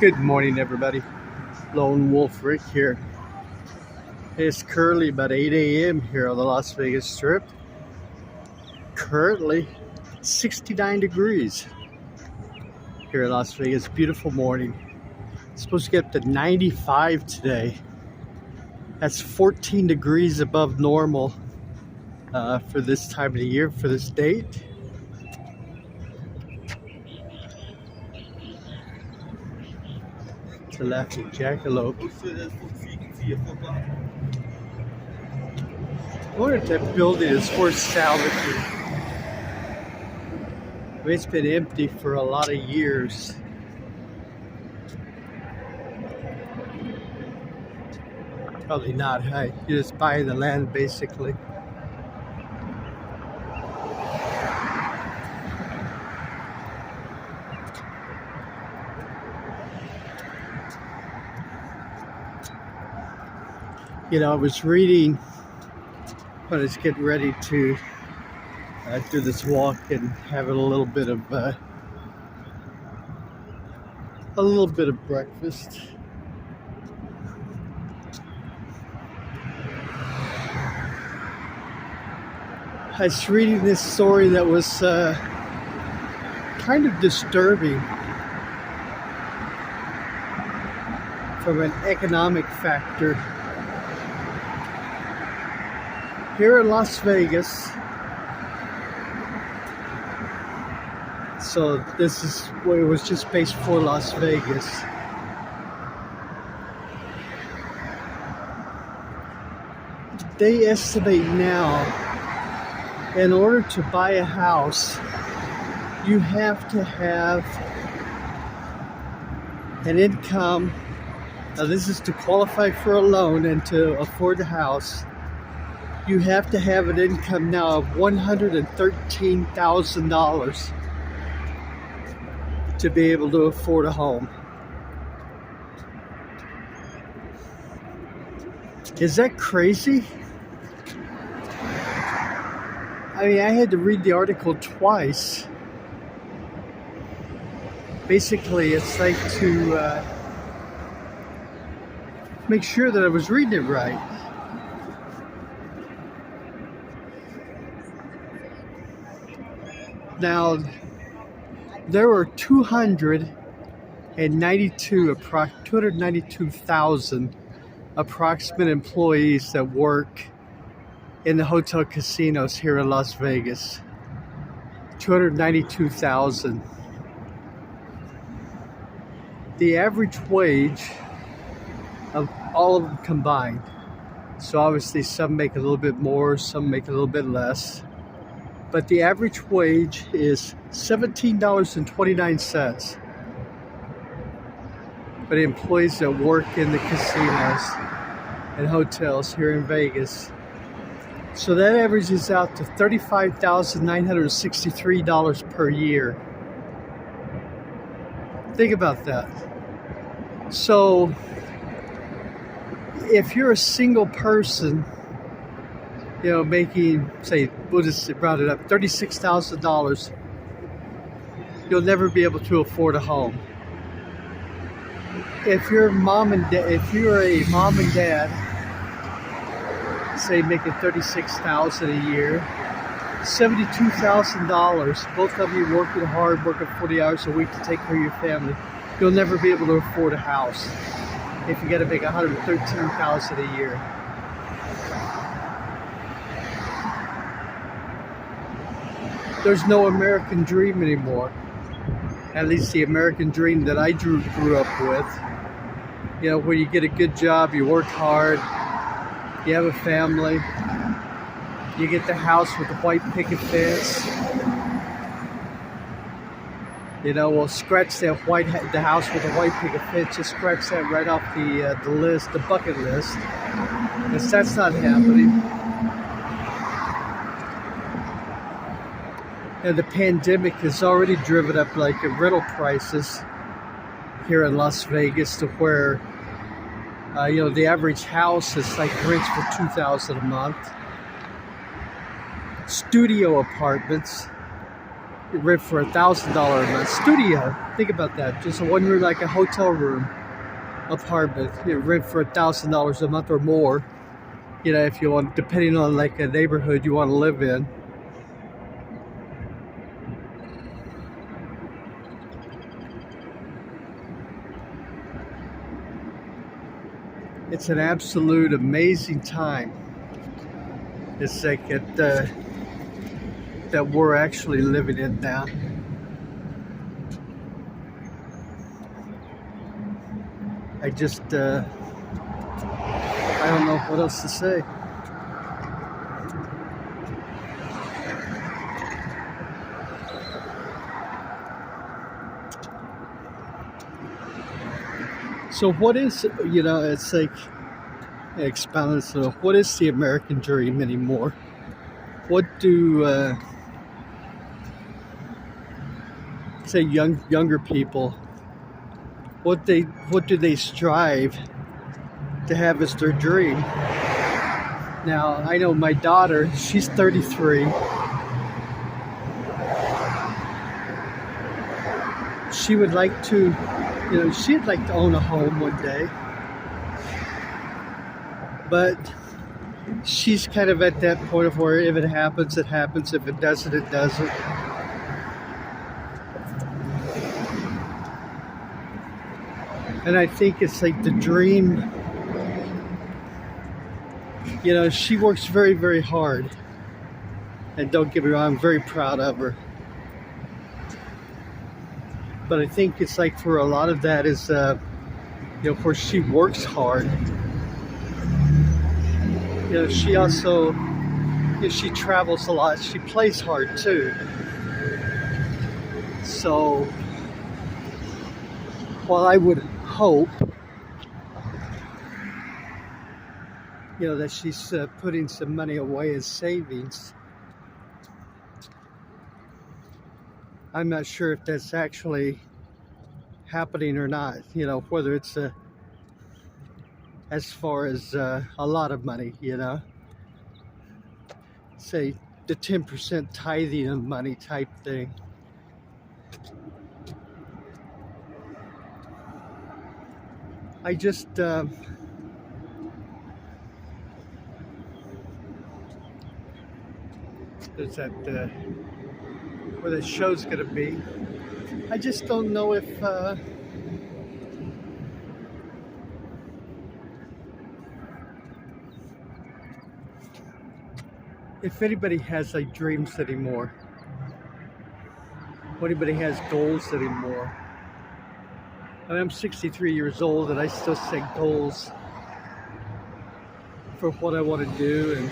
Good morning, everybody. Lone Wolf Rick here. It's currently about 8 a.m. here on the Las Vegas Strip. Currently 69 degrees here in Las Vegas. Beautiful morning. It's supposed to get up to 95 today. That's 14 degrees above normal for this time of the year, for this date. Tilapia jackalope. I wonder if that building is worth salvaging. I mean, it's been empty for a lot of years. Probably not, hey? You're just buying the land, basically. You know, I was reading when I was getting ready to do this walk and having a little bit of breakfast. I was reading this story that was kind of disturbing from an economic factor. Here in Las Vegas, so this is where it was just based for Las Vegas. They estimate now, in order to buy a house, you have to have an income. Now this is to qualify for a loan and to afford a house. You have to have an income now of $113,000 to be able to afford a home. Is that crazy? I mean, I had to read the article twice. Basically, it's like to make sure that I was reading it right. Now, there were 292,000 approximate employees that work in the hotel casinos here in Las Vegas. 292,000. The average wage of all of them combined. So obviously some make a little bit more, some make a little bit less. But the average wage is $17.29 for the employees that work in the casinos and hotels here in Vegas. So that averages out to $35,963 per year. Think about that. So if you're a single person, you know, making, say, we'll just round it up, $36,000, you'll never be able to afford a home. If you're a mom and dad, say making $36,000 a year, $72,000, both of you working hard, working 40 hours a week to take care of your family, you'll never be able to afford a house if you got to make $113,000 a year. There's no American dream anymore. At least the American dream that I grew up with. You know, where you get a good job, you work hard, you have a family, you get the house with the white picket fence. You know, well, scratch that the house with the white picket fence, just scratch that right off the list, the bucket list. Because that's not happening. And the pandemic has already driven up like rental prices here in Las Vegas to where, you know, the average house is like rents for $2,000 a month. Studio apartments you rent for $1,000 a month. Studio, think about that. Just a one room, like a hotel room apartment. You rent for $1,000 a month or more. You know, if you want, depending on like a neighborhood you want to live in. It's an absolute amazing time. It's like that we're actually living in now. I just, I don't know what else to say. So what is, you know, it's like, expounded, so what is the American dream anymore? What do, say younger people, what do they strive to have as their dream? Now, I know my daughter, she's 33. She would like to, you know, she'd like to own a home one day. But she's kind of at that point of where if it happens, it happens. If it doesn't, it doesn't. And I think it's like the dream, you know, she works very, very hard. And don't get me wrong, I'm very proud of her. But I think it's like for a lot of that is, you know, of course she works hard. You know, she also, you know, she travels a lot. She plays hard too. So, while I would hope, you know, that she's putting some money away as savings, I'm not sure if that's actually happening or not. You know, whether it's as far as a lot of money, you know, say the 10% tithing of money type thing. I just there's that where the show's gonna be. I just don't know if anybody has like dreams anymore. If anybody has goals anymore. I mean, I'm 63 years old and I still set goals for what I want to do and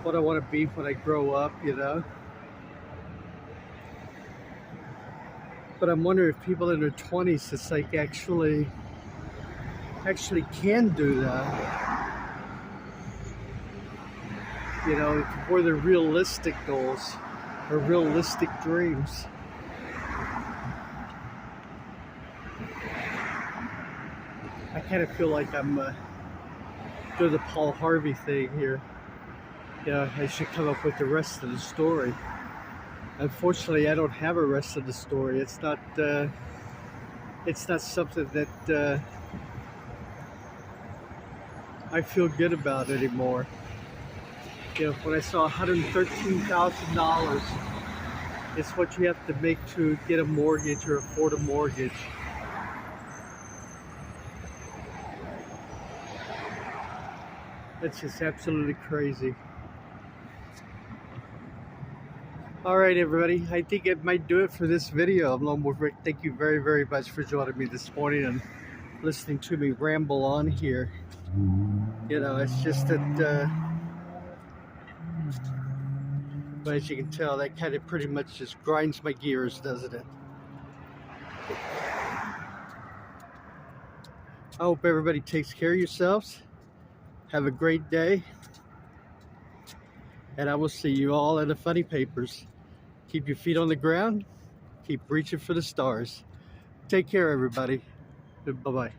what I want to be when I grow up, you know. But I'm wondering if people in their 20s, it's like actually can do that. You know, for the realistic goals or realistic dreams. I kind of feel like I'm doing the Paul Harvey thing here. You know, I should come up with the rest of the story. Unfortunately, I don't have a rest of the story. It's not something that I feel good about anymore. You know, when I saw $113,000, it's what you have to make to get a mortgage or afford a mortgage. It's just absolutely crazy. All right, everybody. I think it might do it for this video. I'm Lone Wolf Rick. Thank you very, very much for joining me this morning and listening to me ramble on here. You know, it's just that, but as you can tell, that kind of pretty much just grinds my gears, doesn't it? I hope everybody takes care of yourselves. Have a great day. And I will see you all in the funny papers. Keep your feet on the ground. Keep reaching for the stars. Take care, everybody. Bye-bye.